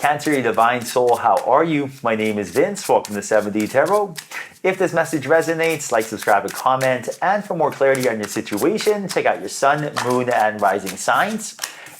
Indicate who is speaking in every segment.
Speaker 1: Cancer, your divine soul, how are you? My name is Vince. Welcome to 7D Tarot. If this message resonates, like, subscribe, and comment. And for more clarity on your situation, check out your sun, moon, and rising signs.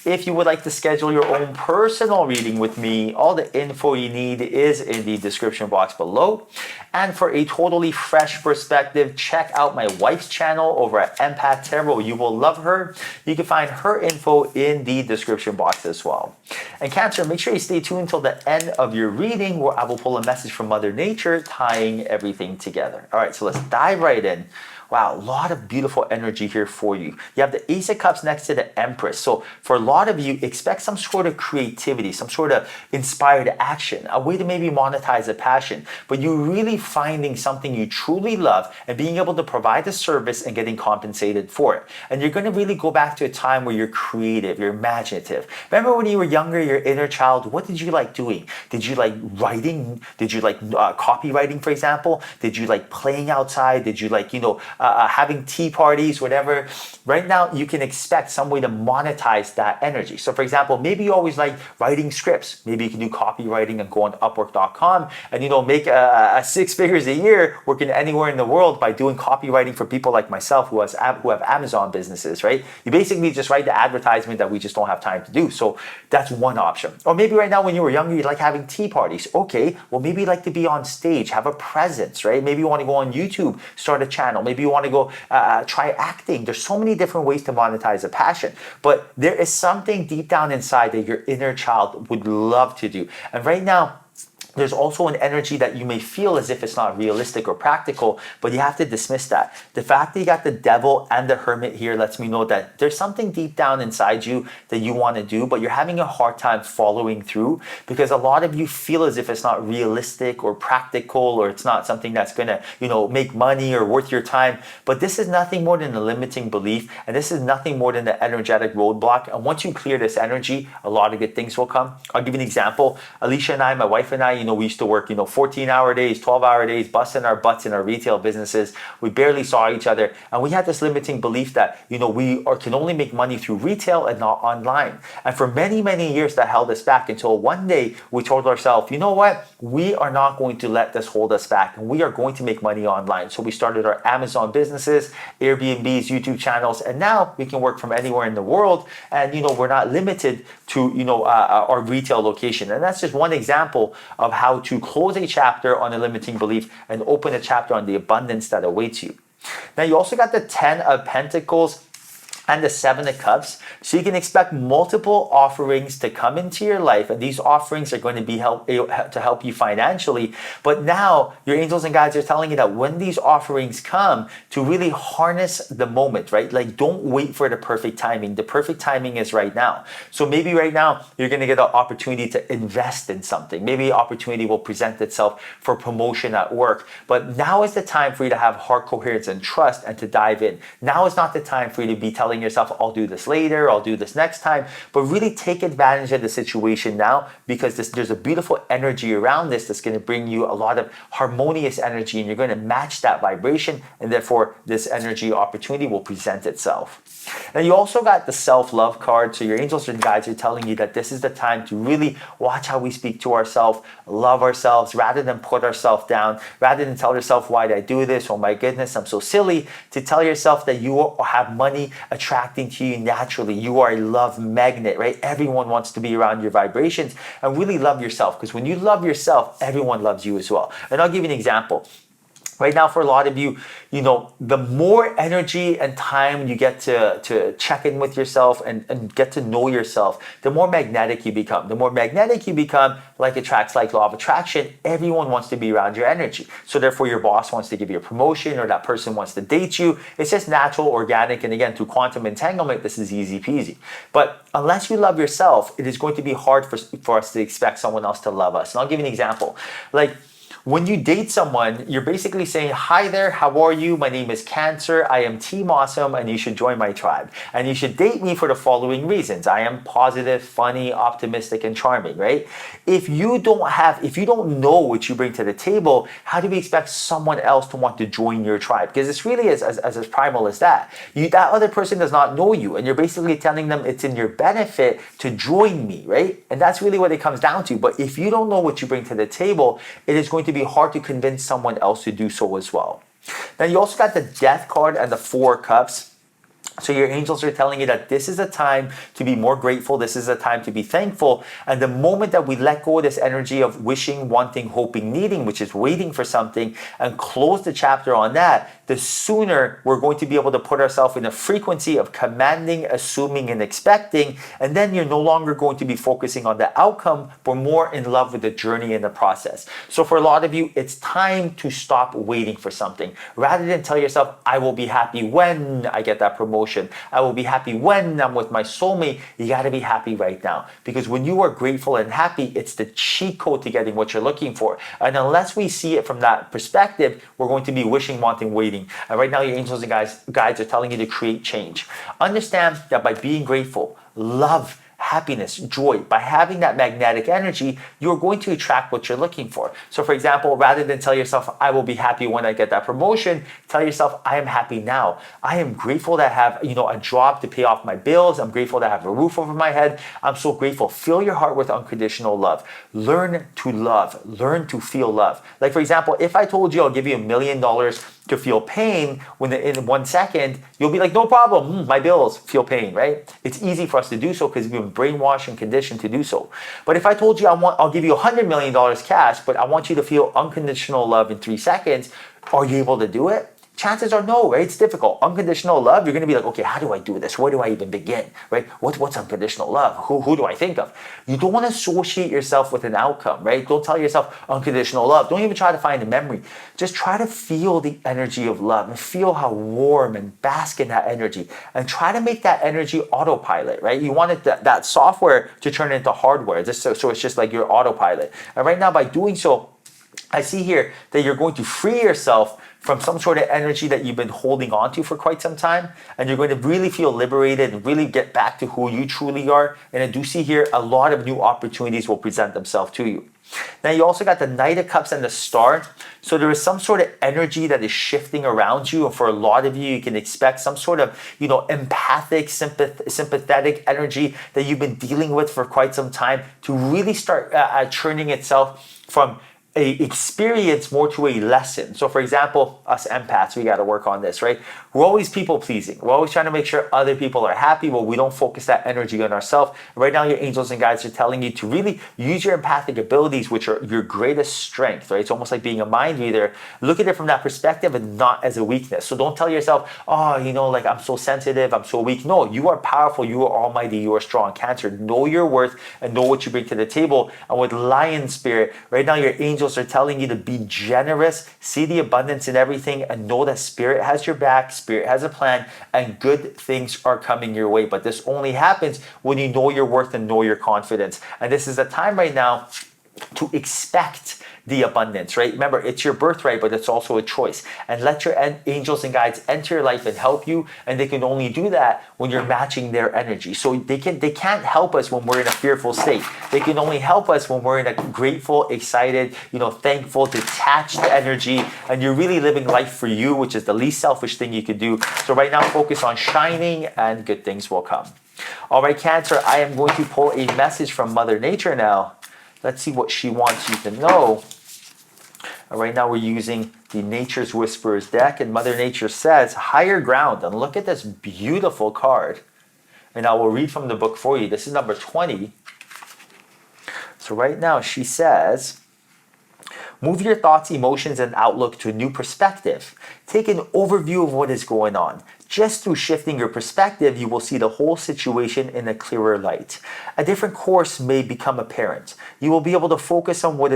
Speaker 1: If you would like to schedule your own personal reading with me, all the info you need is in the description box below. And for a totally fresh perspective, check out my wife's channel over at Empathic Tarot. You will love her. You can find her info in the description box as well. And Cancer, make sure you stay tuned until the end of your reading where I will pull a message from Mother Nature tying everything together. All right, so let's dive right in. Wow, a lot of beautiful energy here for you. You have the Ace of Cups next to the Empress. So for a lot of you, expect some sort of creativity, some sort of inspired action, a way to maybe monetize a passion. But you're really finding something you truly love and being able to provide the service and getting compensated for it. And you're going to really go back to a time where you're creative, you're imaginative. Remember when you were younger, your inner child, what did you like doing? Did you like writing? Did you like copywriting, for example? Did you like playing outside? Did you like, having tea parties, whatever? Right now, you can expect some way to monetize that energy. So for example, maybe you always like writing scripts. Maybe you can do copywriting and go on Upwork.com and, make 6 figures a year working anywhere in the world by doing copywriting for people like myself who have Amazon businesses, right? You basically just write the advertisement that we just don't have time to do. So that's one option. Or maybe right now when you were younger, you like having tea parties. Okay, well maybe you like to be on stage, have a presence, right? Maybe you want to go on YouTube, start a channel. Maybe you want to go try acting. There's so many different ways to monetize a passion, but there is something deep down inside that your inner child would love to do. And right now, there's also an energy that you may feel as if it's not realistic or practical, but you have to dismiss that. The fact that you got the Devil and the Hermit here lets me know that there's something deep down inside you that you want to do, but you're having a hard time following through because a lot of you feel as if it's not realistic or practical, or it's not something that's going to, make money or worth your time. But this is nothing more than a limiting belief, and this is nothing more than the energetic roadblock. And once you clear this energy, a lot of good things will come. I'll give you an example. Alicia and I, my wife and I, we used to work, 14-hour days, 12-hour days, busting our butts in our retail businesses. We barely saw each other. And we had this limiting belief that, we can only make money through retail and not online. And for many, many years that held us back until one day we told ourselves, you know what? We are not going to let this hold us back, and we are going to make money online. So we started our Amazon businesses, Airbnbs, YouTube channels, and now we can work from anywhere in the world. And, we're not limited to, our retail location. And that's just one example of how to close a chapter on a limiting belief and open a chapter on the abundance that awaits you. Now, you also got the 10 of Pentacles and the 7 of Cups. So you can expect multiple offerings to come into your life, and these offerings are going to be to help you financially. But now your angels and guides are telling you that when these offerings come, to really harness the moment, right? Like, don't wait for the perfect timing. The perfect timing is right now. So maybe right now you're going to get an opportunity to invest in something. Maybe an opportunity will present itself for promotion at work. But now is the time for you to have heart coherence and trust and to dive in. Now is not the time for you to be telling yourself, I'll do this later, I'll do this next time, but really take advantage of the situation now, because there's a beautiful energy around this that's going to bring you a lot of harmonious energy, and you're going to match that vibration, and therefore this energy opportunity will present itself. Now you also got the self-love card, so your angels and guides are telling you that this is the time to really watch how we speak to ourselves, love ourselves, rather than put ourselves down, rather than tell yourself, why did I do this? Oh my goodness, I'm so silly. To tell yourself that you have money attracting to you naturally. You are a love magnet, right? Everyone wants to be around your vibrations, and really love yourself, because when you love yourself, everyone loves you as well. And I'll give you an example. Right now, for a lot of you, the more energy and time you get to check in with yourself and get to know yourself, the more magnetic you become. The more magnetic you become, like attracts like, law of attraction, everyone wants to be around your energy. So therefore, your boss wants to give you a promotion, or that person wants to date you. It's just natural, organic, and again, through quantum entanglement, this is easy peasy. But unless you love yourself, it is going to be hard for us to expect someone else to love us. And I'll give you an example. Like, When you date someone, you're basically saying, hi there, how are you? My name is Cancer. I am Team Awesome, and you should join my tribe. And you should date me for the following reasons. I am positive, funny, optimistic, and charming, right? If you don't know what you bring to the table, how do we expect someone else to want to join your tribe? Because it's really as primal as that. That other person does not know you, and you're basically telling them it's in your benefit to join me, right? And that's really what it comes down to. But if you don't know what you bring to the table, it is going to be hard to convince someone else to do so as well. Now, you also got the Death card and the Four of Cups. So your angels are telling you that this is a time to be more grateful. This is a time to be thankful. And the moment that we let go of this energy of wishing, wanting, hoping, needing, which is waiting for something, and close the chapter on that, the sooner we're going to be able to put ourselves in a frequency of commanding, assuming, and expecting. And then you're no longer going to be focusing on the outcome, but more in love with the journey and the process. So for a lot of you, it's time to stop waiting for something. Rather than tell yourself, I will be happy when I get that promotion. I will be happy when I'm with my soulmate. You got to be happy right now. Because when you are grateful and happy, it's the cheat code to getting what you're looking for. And unless we see it from that perspective, we're going to be wishing, wanting, waiting. And right now, your angels and guides are telling you to create change. Understand that by being grateful, love, happiness, joy, by having that magnetic energy, you're going to attract what you're looking for. So for example, rather than tell yourself, I will be happy when I get that promotion, tell yourself, I am happy now. I am grateful to have, a job to pay off my bills. I'm grateful to have a roof over my head. I'm so grateful. Fill your heart with unconditional love. Learn to love. Learn to feel love. Like for example, if I told you I'll give you $1 million to feel pain, when in 1 second, you'll be like, no problem, my bills feel pain, right? It's easy for us to do so because we've been brainwashed and conditioned to do so. But if I told you I'll give you $100 million cash, but I want you to feel unconditional love in 3 seconds, are you able to do it? Chances are no, right? It's difficult. Unconditional love, you're going to be like, okay, how do I do this? Where do I even begin, right? What's unconditional love? Who do I think of? You don't want to associate yourself with an outcome, right? Don't tell yourself unconditional love. Don't even try to find a memory. Just try to feel the energy of love and feel how warm and bask in that energy and try to make that energy autopilot, right? You want it that software to turn into hardware, so it's just like your autopilot. And right now, by doing so, I see here that you're going to free yourself from some sort of energy that you've been holding on to for quite some time, and you're going to really feel liberated and really get back to who you truly are. And I do see here a lot of new opportunities will present themselves to you. Now you also got the Knight of Cups and the Star. So there is some sort of energy that is shifting around you. And for a lot of you, you can expect some sort of, empathic, sympathetic energy that you've been dealing with for quite some time to really start churning itself from a experience more to a lesson. So for example, us empaths, we got to work on this, right? We're always people pleasing. We're always trying to make sure other people are happy, but we don't focus that energy on ourselves. Right now, your angels and guides are telling you to really use your empathic abilities, which are your greatest strength, right? It's almost like being a mind reader. Look at it from that perspective and not as a weakness. So don't tell yourself, like I'm so sensitive, I'm so weak. No, you are powerful, you are almighty, you are strong. Cancer, know your worth and know what you bring to the table. And with Lion Spirit, right now, your angels are telling you to be generous, see the abundance in everything, and know that Spirit has your back, Spirit has a plan, and good things are coming your way. But this only happens when you know your worth and know your confidence. And this is a time right now to expect the abundance, right? Remember, it's your birthright, but it's also a choice. And let your angels and guides enter your life and help you. And they can only do that when you're matching their energy. So they can't help us when we're in a fearful state. They can only help us when we're in a grateful, excited, thankful, detached energy. And you're really living life for you, which is the least selfish thing you could do. So right now, focus on shining and good things will come. All right, Cancer, I am going to pull a message from Mother Nature now. Let's see what she wants you to know. Right now we're using the Nature's Whisperers deck, and Mother Nature says, higher ground. And look at this beautiful card. And I will read from the book for you. This is number 20. So right now she says, move your thoughts, emotions, and outlook to a new perspective. Take an overview of what is going on. Just through shifting your perspective, you will see the whole situation in a clearer light. A different course may become apparent. You will be able to focus on what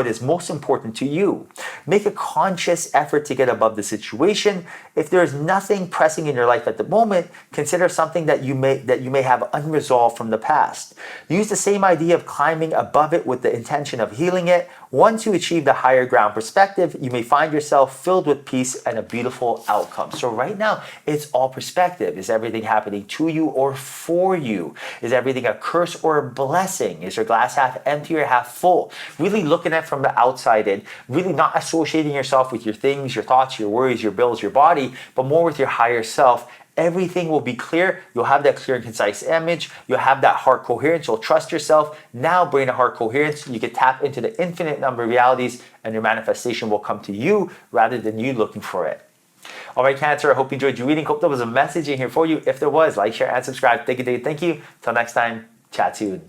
Speaker 1: is most important to you. Make a conscious effort to get above the situation. If there is nothing pressing in your life at the moment, consider something that you may have unresolved from the past. Use the same idea of climbing above it with the intention of healing it. Once you achieve the higher ground perspective, you may find yourself filled with peace and a beautiful outcome. So right now, it's all perspective. Is everything happening to you or for you? Is everything a curse or a blessing? Is your glass half empty or half full? Really looking at it from the outside in, really not associating yourself with your things, your thoughts, your worries, your bills, your body, but more with your higher self. Everything will be clear. You'll have that clear and concise image. You'll have that heart coherence. You'll trust yourself. Now, brain and heart coherence, you can tap into the infinite number of realities, and your manifestation will come to you rather than you looking for it. All right, Cancer, I hope you enjoyed your reading. Hope there was a message in here for you. If there was, like, share, and subscribe. Thank you. Till next time, chat soon.